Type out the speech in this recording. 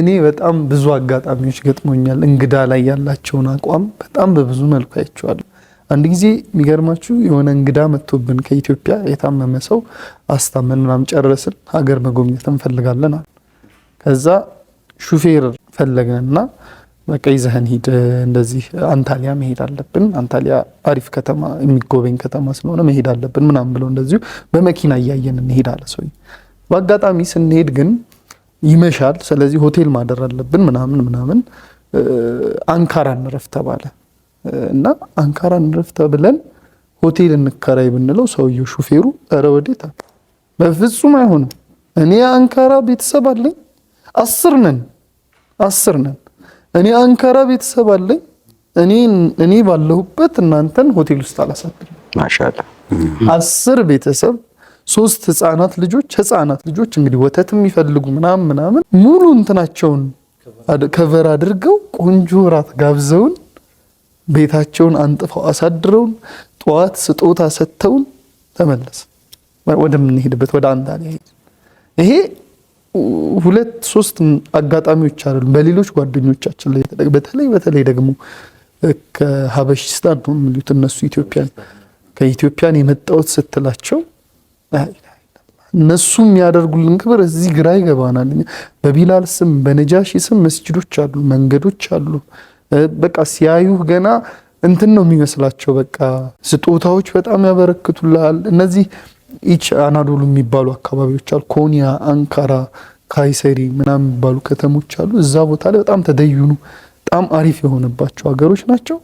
እኔ በጣም ብዙ አጋጣሚዎች ገጥሞኛል። እንግዳ ላይ ያላቸውን አቋም በጣም በብዙ መልኩ አይቼዋለሁ። አንድ ጊዜ የሚገርማችሁ የሆነ እንግዳ መጥቶብን ከኢትዮጵያ የታመመ ሰው አስታመን ምናምን ጨረስን። ሀገር መጎብኘት እንፈልጋለን አለ። ከዛ ሹፌር ፈለገንና በቃ ይዘህን ሂድ፣ እንደዚህ አንታሊያ መሄድ አለብን፣ አንታሊያ አሪፍ ከተማ የሚጎበኝ ከተማ ስለሆነ መሄድ አለብን ምናምን ብለው እንደዚሁ በመኪና እያየን እንሄድ አለ ሰውዬ። በአጋጣሚ ስንሄድ ግን ይመሻል፣ ስለዚህ ሆቴል ማደር አለብን ምናምን አንካራ እንረፍ ተባለ እና አንካራ እንረፍ ተብለን ሆቴል እንከራይ ብንለው ሰውየው ሹፌሩ ኧረ ወዴታ በፍጹም አይሆንም፣ እኔ አንካራ ቤተሰብ አለኝ፣ 10 ነን፣ እኔ አንካራ ቤተሰብ አለኝ፣ እኔ ባለሁበት እናንተን ሆቴል ውስጥ አላሳድርም። ማሻአላ 10 ቤተሰብ 3 ህፃናት ልጆች እንግዲህ ወተት የሚፈልጉ ምናምን ሙሉ እንትናቸውን ከቨር አድርገው ቆንጆ ራት ጋብዘውን ቤታቸውን አንጥፈው አሳድረውን ጧት ስጦታ ሰጥተውን ተመለስ ወደምንሄድበት ወደ አንታሊያ ሄድ። ይሄ 2-3 አጋጣሚዎች አሉ። በሌሎች ጓደኞቻችን ላይ በተለይ ደግሞ ከሀበሽስታን ነው የሚሉት እነሱ ከኢትዮጵያን የመጣሁት ስትላቸው እነሱ የሚያደርጉልን ክብር እዚህ ግራ ይገባናል። በቢላል ስም በነጃሺ ስም መስጂዶች አሉ፣ መንገዶች አሉ። በቃ ሲያዩህ ገና እንትን ነው የሚመስላቸው። በቃ ስጦታዎች በጣም ያበረክቱልሃል። እነዚህ አናዶሉ የሚባሉ አካባቢዎች አሉ፣ ኮንያ፣ አንካራ፣ ካይሰሪ ምናምን የሚባሉ ከተሞች አሉ። እዛ ቦታ ላይ በጣም ተደዩኑ በጣም አሪፍ የሆነባቸው ሀገሮች ናቸው።